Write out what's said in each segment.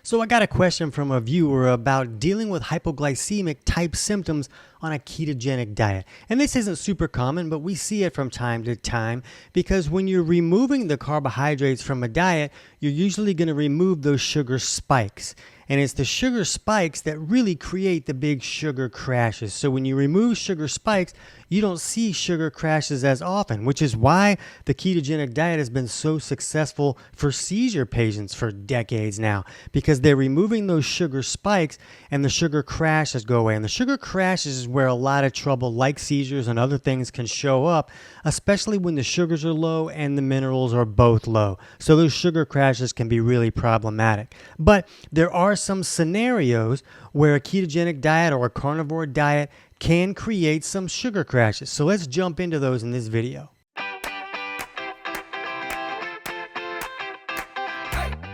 So I got a question from a viewer about dealing with hypoglycemic type symptoms on a ketogenic diet. And this isn't super common, but we see it from time to time because when you're removing the carbohydrates from a diet, you're usually going to remove those sugar spikes. And it's the sugar spikes that really create the big sugar crashes. So when you remove sugar spikes, you don't see sugar crashes as often, which is why the ketogenic diet has been so successful for seizure patients for decades now, because they're removing those sugar spikes and the sugar crashes go away. And the sugar crashes is where a lot of trouble like seizures and other things can show up, especially when the sugars are low and the minerals are both low. So those sugar crashes can be really problematic. But there are some scenarios where a ketogenic diet or a carnivore diet can create some sugar crashes. So let's jump into those in this video.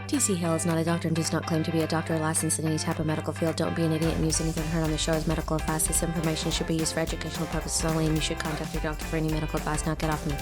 TC Hale is not a doctor and does not claim to be a doctor or licensed in any type of medical field. Don't be an idiot and use anything heard on the show as medical advice. This information should be used for educational purposes only, and you should contact your doctor for any medical advice. Now get off me.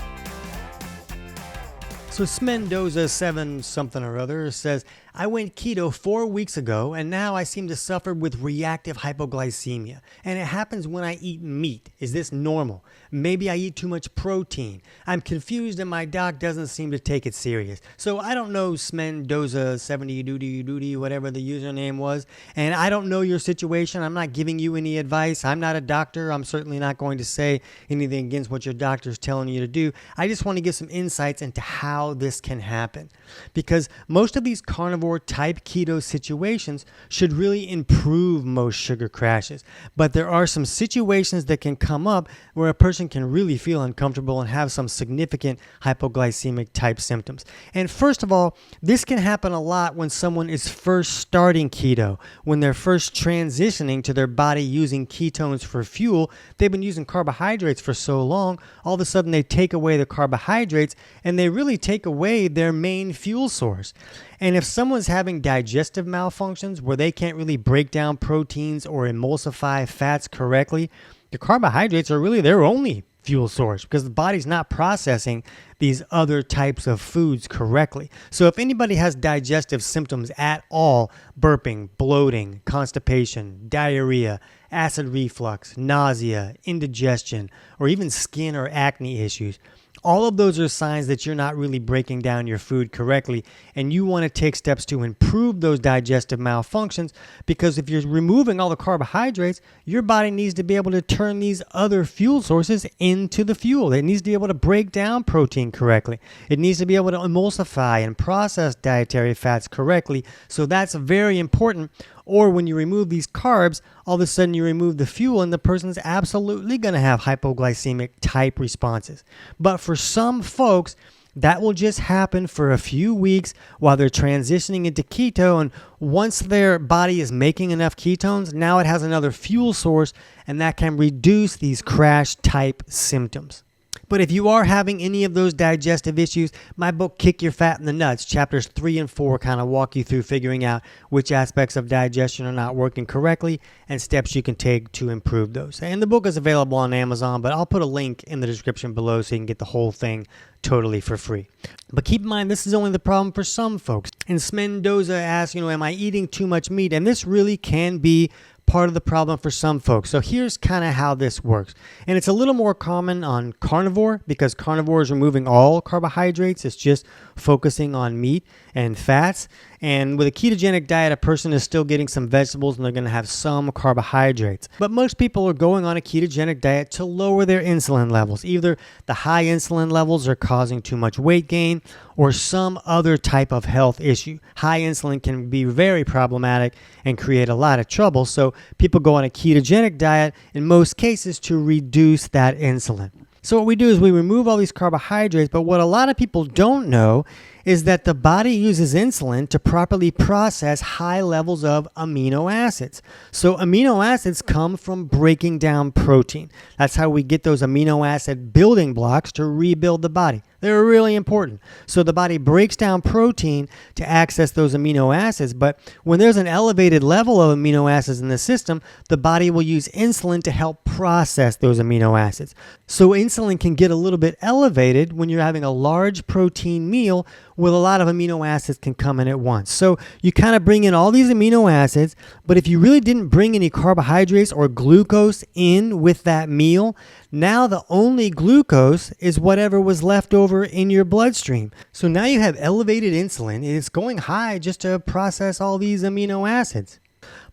So Smendoza 7 something or other says, I went keto 4 weeks ago and now I seem to suffer with reactive hypoglycemia. And it happens when I eat meat. Is this normal? Maybe I eat too much protein. I'm confused and my doc doesn't seem to take it serious. So I don't know Smendoza 70 doody whatever the username was. And I don't know your situation. I'm not giving you any advice. I'm not a doctor. I'm certainly not going to say anything against what your doctor is telling you to do. I just want to give some insights into how this can happen, because most of these carnivore type keto situations should really improve most sugar crashes. But there are some situations that can come up where a person can really feel uncomfortable and have some significant hypoglycemic type symptoms. And first of all, this can happen a lot when someone is first starting keto, when they're first transitioning to their body using ketones for fuel. They've been using carbohydrates for so long, all of a sudden they take away the carbohydrates and they really take away their main fuel source. And if someone's having digestive malfunctions where they can't really break down proteins or emulsify fats correctly, the carbohydrates are really their only fuel source because the body's not processing these other types of foods correctly. So if anybody has digestive symptoms at all, burping, bloating, constipation, diarrhea, acid reflux, nausea, indigestion, or even skin or acne issues, all of those are signs that you're not really breaking down your food correctly, and you want to take steps to improve those digestive malfunctions, because if you're removing all the carbohydrates, your body needs to be able to turn these other fuel sources into the fuel. It needs to be able to break down protein correctly. It needs to be able to emulsify and process dietary fats correctly. So that's very important. Or when you remove these carbs, all of a sudden you remove the fuel and the person's absolutely going to have hypoglycemic type responses. But for some folks, that will just happen for a few weeks while they're transitioning into keto. And once their body is making enough ketones, now it has another fuel source, and that can reduce these crash type symptoms. But if you are having any of those digestive issues, my book, Kick Your Fat in the Nuts, chapters 3 and 4 kind of walk you through figuring out which aspects of digestion are not working correctly and steps you can take to improve those. And the book is available on Amazon, but I'll put a link in the description below so you can get the whole thing totally for free. But keep in mind, this is only the problem for some folks. And Smendoza asks, am I eating too much meat? And this really can be part of the problem for some folks. So here's kind of how this works. And it's a little more common on carnivore because carnivore is removing all carbohydrates. It's just focusing on meat and fats. And with a ketogenic diet, a person is still getting some vegetables and they're going to have some carbohydrates. But most people are going on a ketogenic diet to lower their insulin levels. Either the high insulin levels are causing too much weight gain or some other type of health issue. High insulin can be very problematic and create a lot of trouble. So people go on a ketogenic diet in most cases to reduce that insulin. So what we do is we remove all these carbohydrates, but what a lot of people don't know is that the body uses insulin to properly process high levels of amino acids. So amino acids come from breaking down protein. That's how we get those amino acid building blocks to rebuild the body. They're really important. So the body breaks down protein to access those amino acids, but when there's an elevated level of amino acids in the system, the body will use insulin to help process those amino acids. So insulin can get a little bit elevated when you're having a large protein meal with a lot of amino acids can come in at once. So you kind of bring in all these amino acids, but if you really didn't bring any carbohydrates or glucose in with that meal, now the only glucose is whatever was left over in your bloodstream. So now you have elevated insulin and it's going high just to process all these amino acids.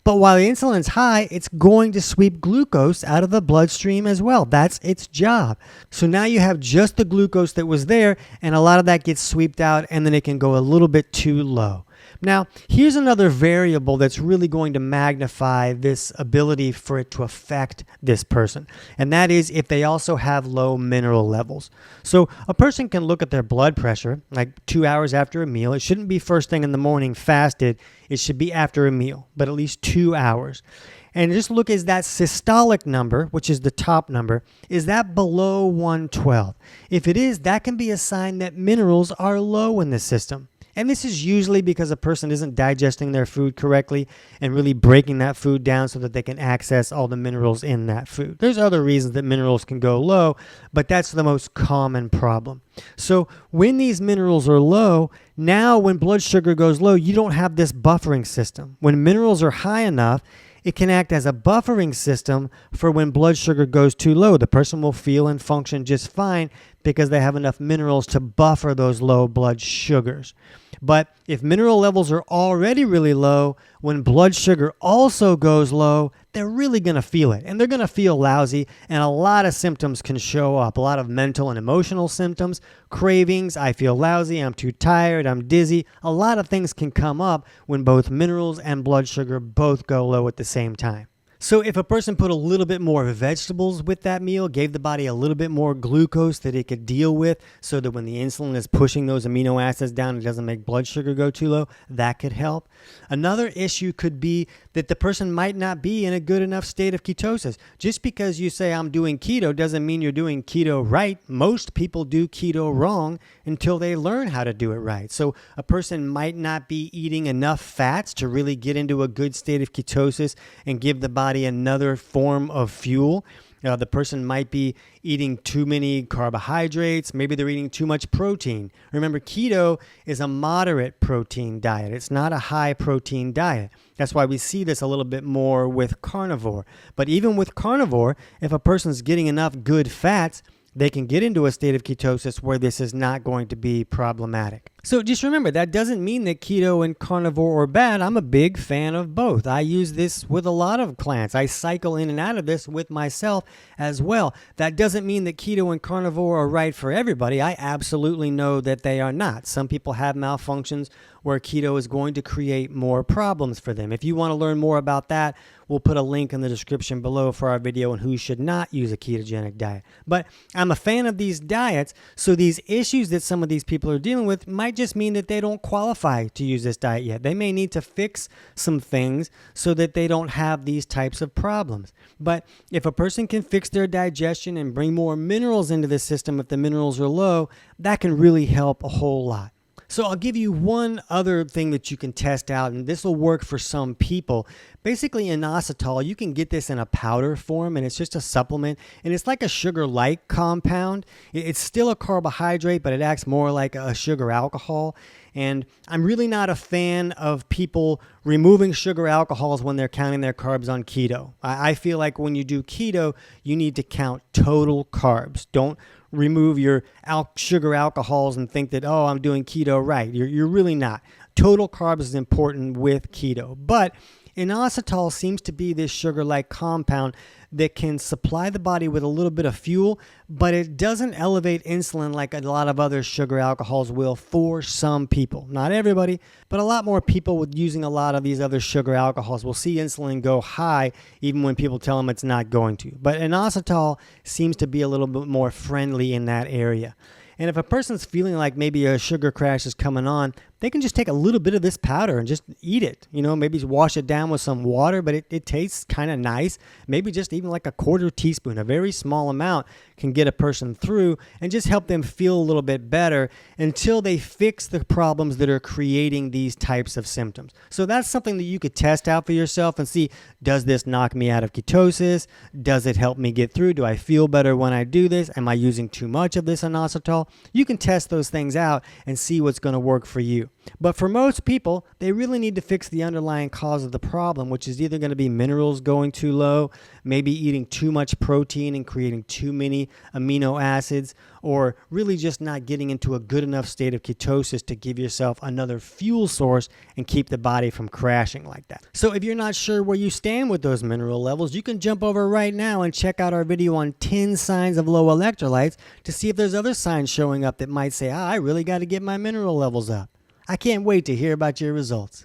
But while the insulin's high, it's going to sweep glucose out of the bloodstream as well. That's its job. So now you have just the glucose that was there, and a lot of that gets swept out, and then it can go a little bit too low. Now, here's another variable that's really going to magnify this ability for it to affect this person, and that is if they also have low mineral levels. So a person can look at their blood pressure like 2 hours after a meal. It shouldn't be first thing in the morning fasted. It should be after a meal, but at least 2 hours. And just look, is that systolic number, which is the top number, is that below 112? If it is, that can be a sign that minerals are low in the system. And this is usually because a person isn't digesting their food correctly and really breaking that food down so that they can access all the minerals in that food. There's other reasons that minerals can go low, but that's the most common problem. So when these minerals are low, now when blood sugar goes low, you don't have this buffering system. When minerals are high enough, it can act as a buffering system for when blood sugar goes too low. The person will feel and function just fine because they have enough minerals to buffer those low blood sugars. But if mineral levels are already really low, when blood sugar also goes low, they're really going to feel it. And they're going to feel lousy, and a lot of symptoms can show up. A lot of mental and emotional symptoms, cravings, I feel lousy, I'm too tired, I'm dizzy. A lot of things can come up when both minerals and blood sugar both go low at the same time. So if a person put a little bit more vegetables with that meal, gave the body a little bit more glucose that it could deal with so that when the insulin is pushing those amino acids down, it doesn't make blood sugar go too low, that could help. Another issue could be that the person might not be in a good enough state of ketosis. Just because you say I'm doing keto doesn't mean you're doing keto right. Most people do keto wrong until they learn how to do it right. So a person might not be eating enough fats to really get into a good state of ketosis and give the body another form of fuel. The person might be eating too many carbohydrates. Maybe they're eating too much protein. Remember, keto is a moderate protein diet. It's not a high protein diet. That's why we see this a little bit more with carnivore. But even with carnivore, if a person's getting enough good fats, they can get into a state of ketosis where this is not going to be problematic. So just remember, that doesn't mean that keto and carnivore are bad. I'm a big fan of both. I use this with a lot of clients. I cycle in and out of this with myself as well. That doesn't mean that keto and carnivore are right for everybody. I absolutely know that they are not. Some people have malfunctions where keto is going to create more problems for them. If you want to learn more about that, we'll put a link in the description below for our video on who should not use a ketogenic diet. But I'm a fan of these diets, so these issues that some of these people are dealing with might just mean that they don't qualify to use this diet yet. They may need to fix some things so that they don't have these types of problems. But if a person can fix their digestion and bring more minerals into the system if the minerals are low, that can really help a whole lot. So I'll give you one other thing that you can test out, and this will work for some people. Basically, Inositol, you can get this in a powder form, and it's just a supplement, and it's like a sugar-like compound. It's still a carbohydrate, but it acts more like a sugar alcohol. And I'm really not a fan of people removing sugar alcohols when they're counting their carbs on keto. I feel like when you do keto, you need to count total carbs. Don't remove your sugar alcohols and think that, oh, I'm doing keto right. You're really not. Total carbs is important with keto. But Inositol seems to be this sugar-like compound that can supply the body with a little bit of fuel, but it doesn't elevate insulin like a lot of other sugar alcohols will for some people. Not everybody, but a lot more people with using a lot of these other sugar alcohols will see insulin go high even when people tell them it's not going to. But Inositol seems to be a little bit more friendly in that area. And if a person's feeling like maybe a sugar crash is coming on, they can just take a little bit of this powder and just eat it. Maybe wash it down with some water, but it tastes kind of nice. Maybe just even like a quarter teaspoon, a very small amount, can get a person through and just help them feel a little bit better until they fix the problems that are creating these types of symptoms. So that's something that you could test out for yourself and see, does this knock me out of ketosis? Does it help me get through? Do I feel better when I do this? Am I using too much of this inositol? You can test those things out and see what's going to work for you. But for most people, they really need to fix the underlying cause of the problem, which is either going to be minerals going too low, maybe eating too much protein and creating too many amino acids, or really just not getting into a good enough state of ketosis to give yourself another fuel source and keep the body from crashing like that. So if you're not sure where you stand with those mineral levels, you can jump over right now and check out our video on 10 signs of low electrolytes to see if there's other signs showing up that might say, I really got to get my mineral levels up. I can't wait to hear about your results.